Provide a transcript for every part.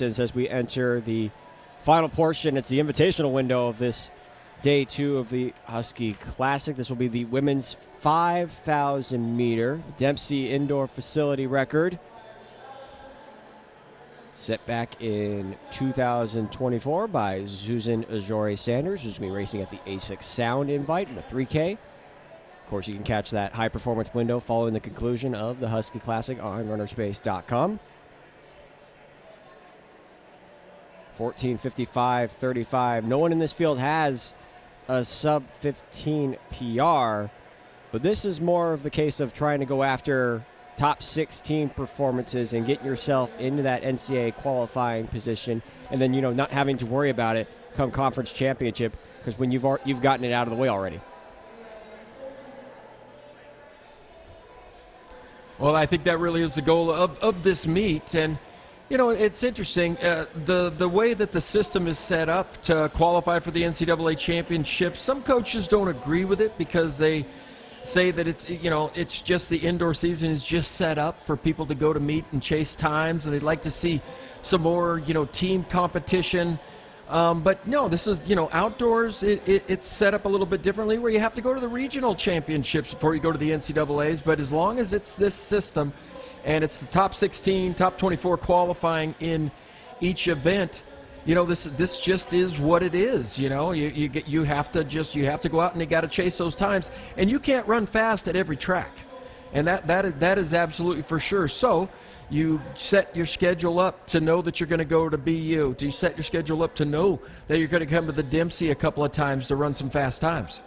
as we enter the final portion. It's the invitational window of this day 2 of the Husky Classic. This will be the women's 5,000 meter Dempsey Indoor Facility record, set back in 2024 by Susan Azori Sanders, who's going to be racing at the ASIC Sound Invite in the 3K. Of course, you can catch that high-performance window following the conclusion of the Husky Classic on runnerspace.com. 14:55:35. No one in this field has a sub-15 PR, but this is more of the case of trying to go after top 16 performances and getting yourself into that NCAA qualifying position, and then, not having to worry about it come conference championship, because when you've gotten it out of the way already. Well, I think that really is the goal of this meet. And, it's interesting. The way that the system is set up to qualify for the NCAA championship, some coaches don't agree with it because they say that it's just the indoor season is just set up for people to go to meet and chase times, and they'd like to see some more, team competition. But no, this is, outdoors. It's set up a little bit differently, where you have to go to the regional championships before you go to the NCAAs. But as long as it's this system, and it's the top 16, top 24 qualifying in each event, this just is what it is. You have to go out and you got to chase those times, and you can't run fast at every track, and that is absolutely for sure. So you set your schedule up to know that you're going to go to BU. Do you set your schedule up to know that you're going to come to the Dempsey a couple of times to run some fast times?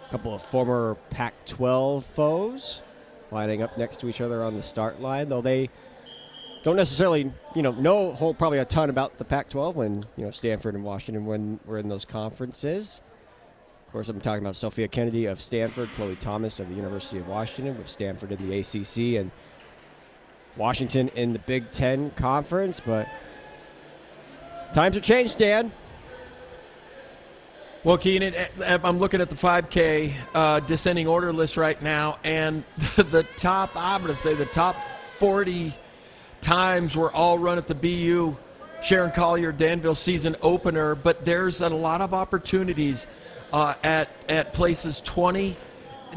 A couple of former Pac-12 foes lining up next to each other on the start line, though they don't necessarily, know probably a ton about the Pac-12 when, Stanford and Washington when we're in those conferences. Of course, I'm talking about Sophia Kennedy of Stanford, Chloe Thomas of the University of Washington, with Stanford in the ACC and Washington in the Big Ten Conference. But times have changed, Dan. Well, Keenan, I'm looking at the 5K descending order list right now, and the top 40 times were all run at the BU Sharon Collier Danville season opener, but there's a lot of opportunities at places 20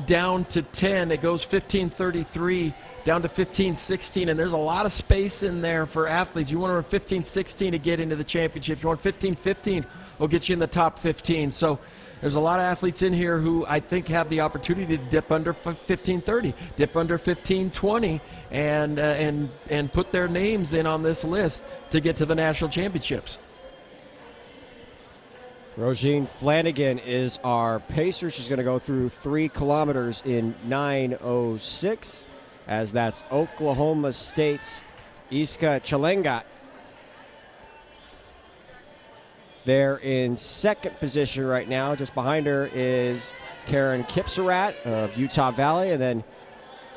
down to 10. It goes 15:33 down to 15:16, and there's a lot of space in there for athletes. You want to run 15:16 to get into the championship. You want 15:15 will get you in the top 15. So there's a lot of athletes in here who I think have the opportunity to dip under 15:30, dip under 15:20, and put their names in on this list to get to the national championships. Rosine Flanagan is our pacer. She's going to go through 3 kilometers in 9:06, as that's Oklahoma State's Iska Chalengat. They're in second position right now. Just behind her is Karen Kipsarat of Utah Valley, and then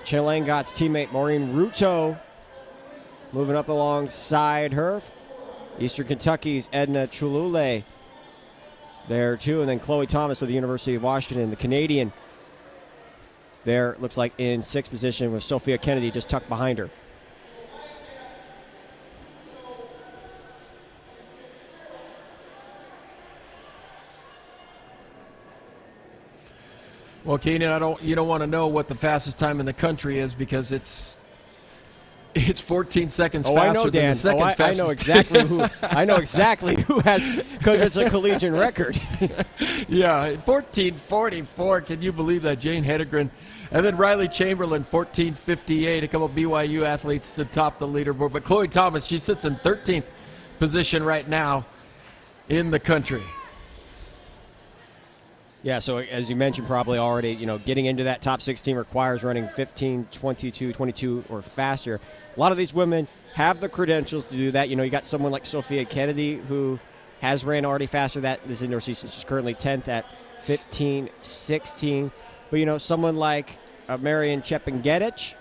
Chalengat's teammate Maureen Ruto moving up alongside her. Eastern Kentucky's Edna Chulule there too, and then Chloe Thomas of the University of Washington, the Canadian. There, looks like in 6th position with Sophia Kennedy just tucked behind her. Well, Keenan, you don't want to know what the fastest time in the country is, because it's 14 seconds faster than the second fastest. I know exactly who has, because it's a collegiate record. Yeah, 14:44. Can you believe that? Jane Hedegren. And then Riley Chamberlain, 14:58. A couple of BYU athletes to top the leaderboard. But Chloe Thomas, she sits in 13th position right now in the country. Yeah, so as you mentioned probably already, getting into that top 16 requires running 15:22 or faster. A lot of these women have the credentials to do that. You got someone like Sophia Kennedy, who has ran already faster this indoor season. She's currently 10th at 15:16. But, someone like Marian Chepengedich,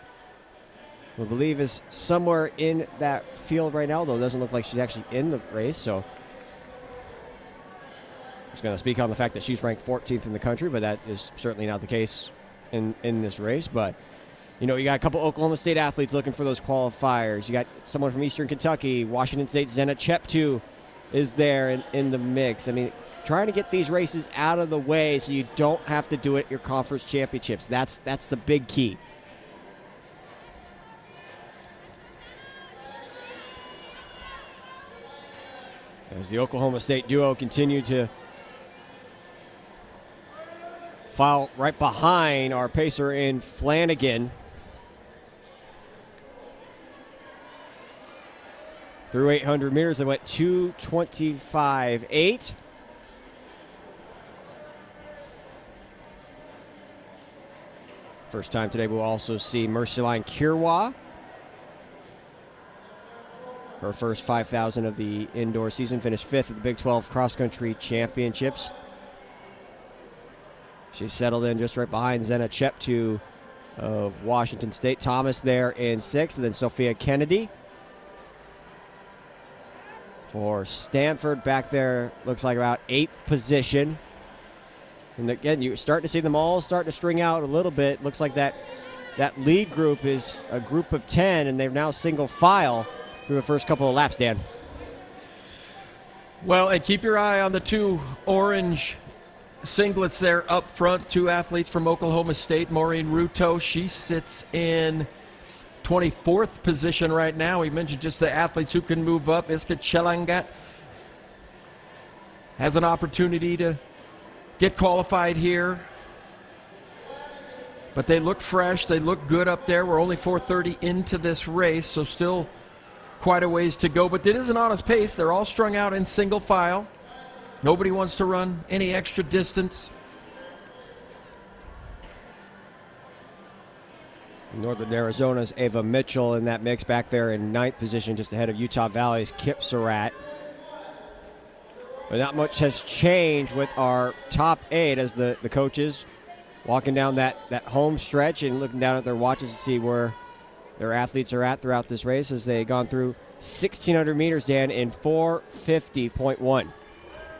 who I believe is somewhere in that field right now, though it doesn't look like she's actually in the race. So I'm just going to speak on the fact that she's ranked 14th in the country, but that is certainly not the case in this race. But You know, you got a couple Oklahoma State athletes looking for those qualifiers. You got someone from Eastern Kentucky, Washington State, Zena Cheptu is there in the mix. I mean, trying to get these races out of the way so you don't have to do it at your conference championships. That's the big key. As the Oklahoma State duo continue to file right behind our pacer in Flanagan. Through 800 meters, they went 2:25.8. First time today, we'll also see Mercyline Kirwa. Her first 5,000 of the indoor season, finished 5th at the Big 12 Cross Country Championships. She settled in just right behind Zena Cheptu of Washington State. Thomas there in 6th, and then Sophia Kennedy for Stanford back there, looks like about 8th position. And again, you're starting to see them all starting to string out a little bit. Looks like that lead group is a group of 10, and they're now single file through the first couple of laps, Dan. Well, and keep your eye on the two orange singlets there up front, two athletes from Oklahoma State. Maureen Ruto, she sits in 24th position right now. We mentioned just the athletes who can move up. Iska Chelangat has an opportunity to get qualified here. But they look fresh. They look good up there. We're only 4:30 into this race, so still quite a ways to go. But it is an honest pace. They're all strung out in single file. Nobody wants to run any extra distance. Northern Arizona's Ava Mitchell in that mix back there in 9th position, just ahead of Utah Valley's Kip Surratt. But not much has changed with our top 8 as the coaches walking down that home stretch and looking down at their watches to see where their athletes are at throughout this race as they've gone through 1,600 meters, Dan, in 4:50.1.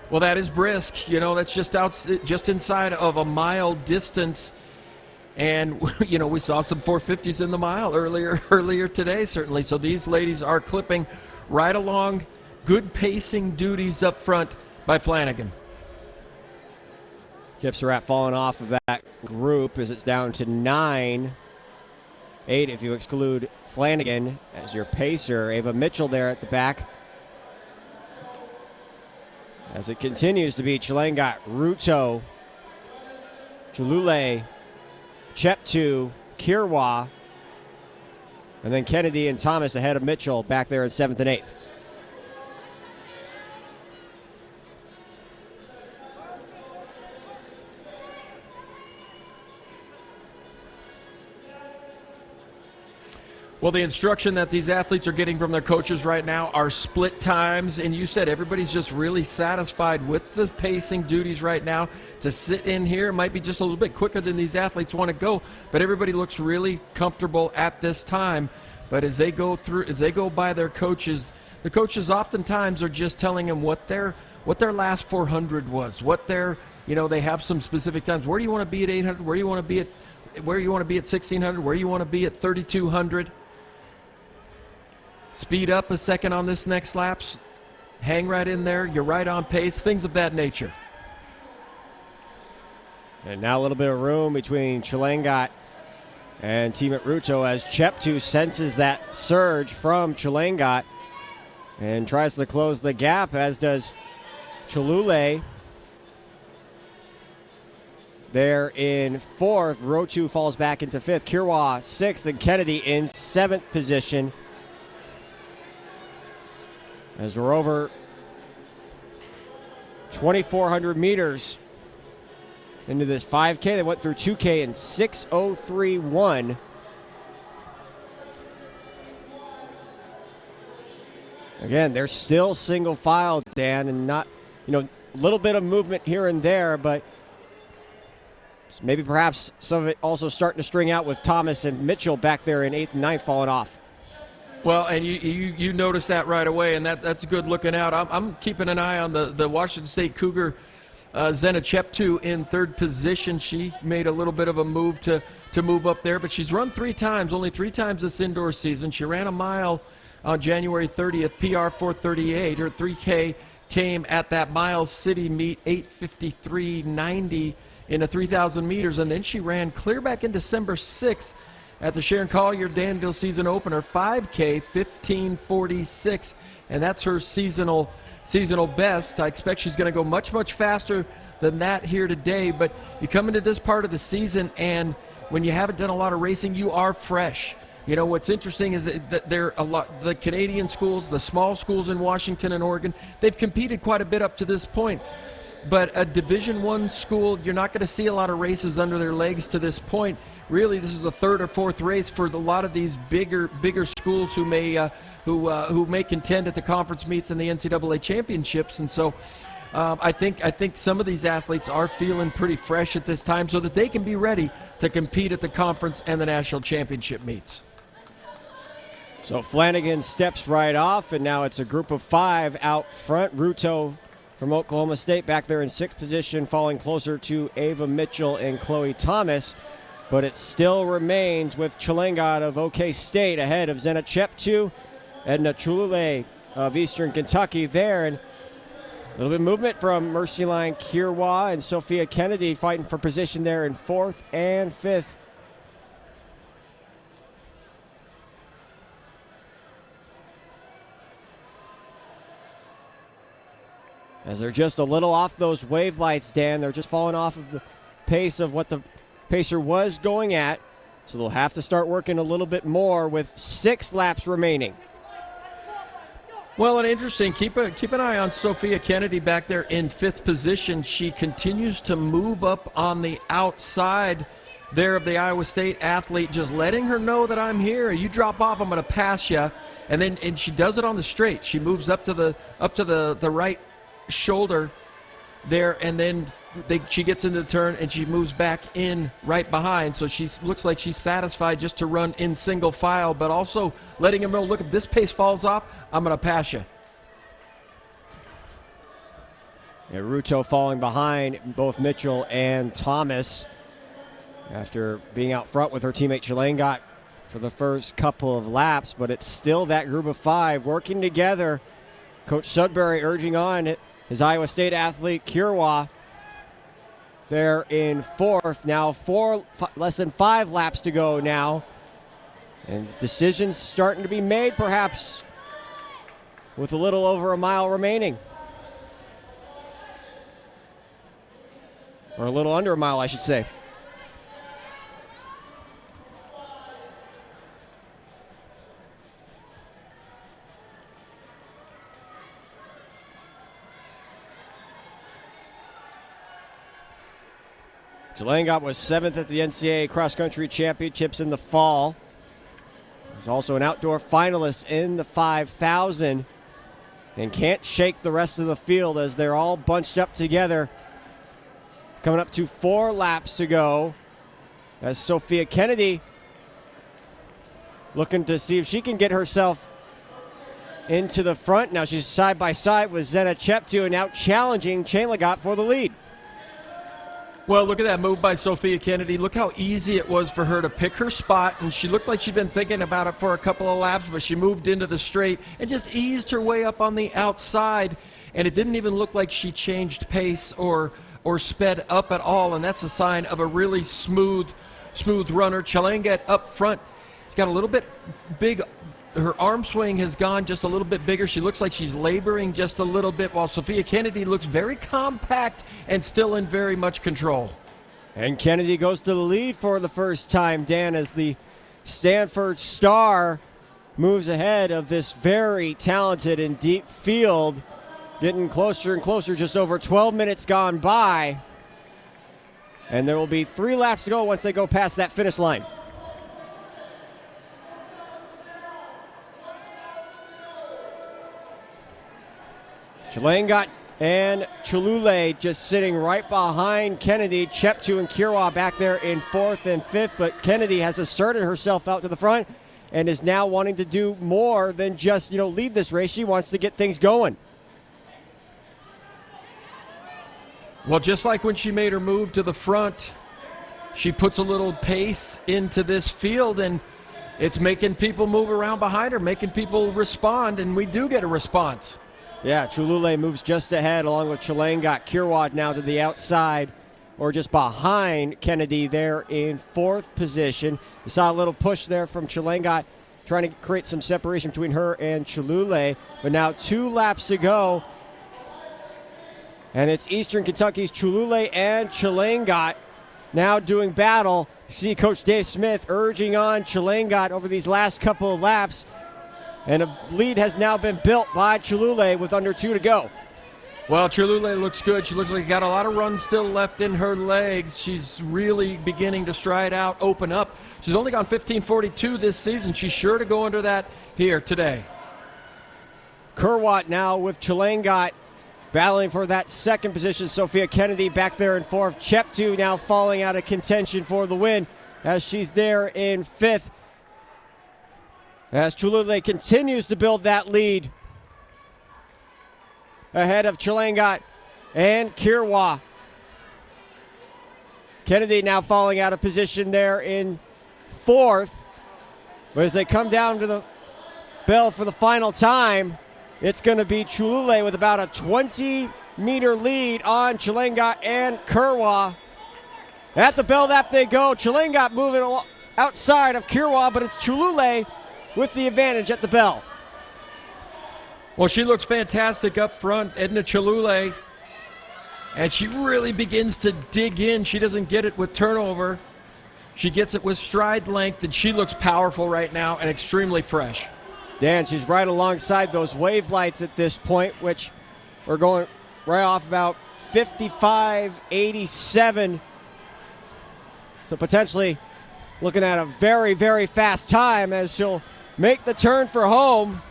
Well, that is brisk. You know, that's just inside of a mile distance. And, you know, we saw some 450s in the mile earlier today, certainly. So these ladies are clipping right along. Good pacing duties up front by Flanagan. Kip Surratt falling off of that group as it's down to 9. 8 if you exclude Flanagan as your pacer. Ava Mitchell there at the back. As it continues to be Chelangat, Ruto, Chalule, Cheptu, Kirwa, and then Kennedy and Thomas ahead of Mitchell back there in 7th and 8th. Well, the instruction that these athletes are getting from their coaches right now are split times, and you said everybody's just really satisfied with the pacing duties right now. To sit in here, it might be just a little bit quicker than these athletes want to go, but everybody looks really comfortable at this time. But as they go by their coaches, the coaches oftentimes are just telling them what their last 400 was, what their, you know, they have some specific times. Where do you want to be at 800? Where do you want to be at 1600? Where do you want to be at 3200? Speed up a second on this next lap. Hang right in there. You're right on pace. Things of that nature. And now a little bit of room between Chelangat and Team at Ruto as Cheptu senses that surge from Chelangat and tries to close the gap, as does Chalule. There in 4th. Rotu falls back into 5th. Kirwa 6th, and Kennedy in 7th position. As we're over 2,400 meters into this 5K. They went through 2K in 6:03.1. Again, they're still single file, Dan, and not, a little bit of movement here and there, but maybe perhaps some of it also starting to string out with Thomas and Mitchell back there in 8th and 9th falling off. Well, and you noticed that right away, and that's good looking out. I'm keeping an eye on the Washington State Cougar Zena Cheptu in third position. She made a little bit of a move to move up there, but she's run 3 times, only 3 times this indoor season. She ran a mile on January 30th, PR 4:38. Her 3K came at that Miles City meet, 8:53.90 in a 3,000 meters, and then she ran clear back in December 6th at the Sharon Collier Danville season opener, 5K, 15:46, and that's her seasonal best. I expect she's going to go much, much faster than that here today, but you come into this part of the season, and when you haven't done a lot of racing, you are fresh. You know, what's interesting is that the Canadian schools, the small schools in Washington and Oregon, they've competed quite a bit up to this point. But a Division I school, you're not going to see a lot of races under their legs to this point. Really, this is a 3rd or 4th race for a lot of these bigger schools who may contend at the conference meets and the NCAA championships. And so I think some of these athletes are feeling pretty fresh at this time so that they can be ready to compete at the conference and the national championship meets. So Flanagan steps right off, and now it's a group of 5 out front. Ruto from Oklahoma State back there in 6th position, falling closer to Ava Mitchell and Chloe Thomas. But it still remains with Chilengat of OK State ahead of Zena Cheptu, Edna Chulule of Eastern Kentucky there. And a little bit of movement from Mercyline Kirwa and Sophia Kennedy fighting for position there in 4th and 5th. As they're just a little off those wave lights, Dan. They're just falling off of the pace of what the pacer was going at. So they'll have to start working a little bit more with 6 laps remaining. Well, and interesting, keep an eye on Sophia Kennedy back there in 5th position. She continues to move up on the outside there of the Iowa State athlete, just letting her know that I'm here. You drop off, I'm going to pass you. And she does it on the straight. She moves up to the right shoulder there, and then she gets into the turn and she moves back in right behind. So she looks like she's satisfied just to run in single file, but also letting him know, look, if this pace falls off, I'm going to pass you. Yeah, Ruto falling behind both Mitchell and Thomas after being out front with her teammate Chilengat for the first couple of laps, but it's still that group of 5 working together. Coach Sudbury urging on his Iowa State athlete Kirwa there in 4th. Now less than 5 laps to go now. And decisions starting to be made perhaps with a little over a mile remaining. Or a little under a mile, I should say. Chilengat was 7th at the NCAA Cross Country Championships in the fall. He's also an outdoor finalist in the 5,000 and can't shake the rest of the field as they're all bunched up together. Coming up to 4 laps to go as Sophia Kennedy looking to see if she can get herself into the front. Now she's side by side with Zena Cheptu and now challenging Chilengat for the lead. Well, look at that move by Sophia Kennedy. Look how easy it was for her to pick her spot, and she looked like she'd been thinking about it for a couple of laps, but she moved into the straight and just eased her way up on the outside, and it didn't even look like she changed pace or sped up at all, and that's a sign of a really smooth runner. Chilengat up front, she's got a little bit big. Her arm swing has gone just a little bit bigger. She looks like she's laboring just a little bit, while Sophia Kennedy looks very compact and still in very much control. And Kennedy goes to the lead for the first time, Dan, as the Stanford star moves ahead of this very talented and deep field, getting closer and closer, just over 12 minutes gone by. And there will be 3 laps to go once they go past that finish line. Chilengat and Chulule just sitting right behind Kennedy. Cheptu and Kirwa back there in 4th and 5th, but Kennedy has asserted herself out to the front and is now wanting to do more than just, lead this race. She wants to get things going. Well, just like when she made her move to the front, she puts a little pace into this field, and it's making people move around behind her, making people respond, and we do get a response. Yeah, Chulule moves just ahead along with Chilangat. Kirwad now to the outside or just behind Kennedy there in fourth position. You saw a little push there from Chilangat trying to create some separation between her and Chulule. But now 2 laps to go. And it's Eastern Kentucky's Chulule and Chilangat now doing battle. You see Coach Dave Smith urging on Chilangat over these last couple of laps. And a lead has now been built by Chulule with under 2 to go. Well, Chulule looks good. She looks like she got a lot of runs still left in her legs. She's really beginning to stride out, open up. She's only gone 15:42 this season. She's sure to go under that here today. Kerwat now with Chilangat battling for that second position. Sophia Kennedy back there in fourth. Cheptu now falling out of contention for the win as she's there in fifth. As Chulule continues to build that lead ahead of Chilangat and Kirwa. Kennedy now falling out of position there in fourth. But as they come down to the bell for the final time, it's going to be Chulule with about a 20-meter lead on Chilangat and Kirwa. At the bell that they go. Chilangat moving outside of Kirwa, but it's Chulule with the advantage at the bell. Well, she looks fantastic up front, Edna Chulule, and she really begins to dig in. She doesn't get it with turnover. She gets it with stride length, and she looks powerful right now and extremely fresh. Dan, she's right alongside those wave lights at this point, which are going right off about 55.87. So potentially looking at a very, very fast time as she'll make the turn for home.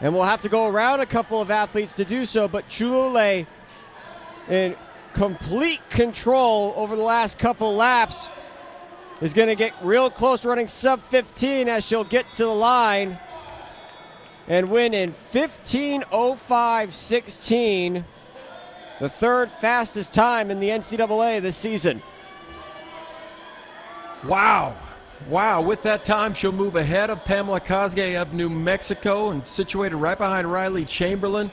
And we'll have to go around a couple of athletes to do so, but Chulule in complete control over the last couple laps is going to get real close to running sub 15 as she'll get to the line and win in 15:05.16, the third fastest time in the NCAA this season. Wow. With that time, she'll move ahead of Pamela Kosgei of New Mexico and situated right behind Riley Chamberlain.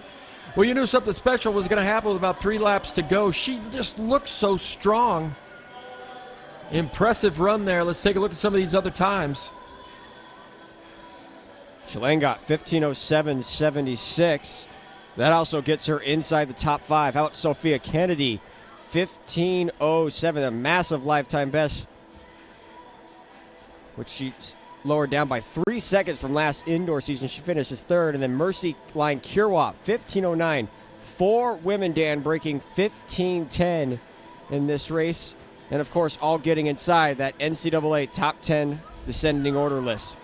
Well, you knew something special was going to happen with about 3 laps to go. She just looks so strong. Impressive run there. Let's take a look at some of these other times. Chilangat 15:07.76. That also gets her inside the top 5. How about Sophia Kennedy? 15:07, a massive lifetime best, which she lowered down by 3 seconds from last indoor season. She finishes third. And then Mercy Line Kirwa, 15:09. 4 women, Dan, breaking 15:10 in this race. And, of course, all getting inside that NCAA top 10 descending order list.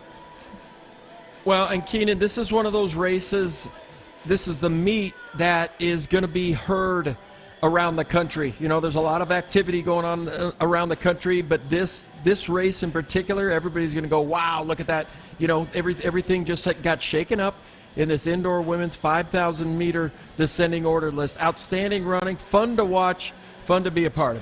Well, and Keenan, this is one of those races, this is the meet that is going to be heard around the country. You know, there's a lot of activity going on around the country, but this race in particular, everybody's going to go, wow, look at that. You know, everything just got shaken up in this indoor women's 5,000-meter descending order list. Outstanding running, fun to watch, fun to be a part of.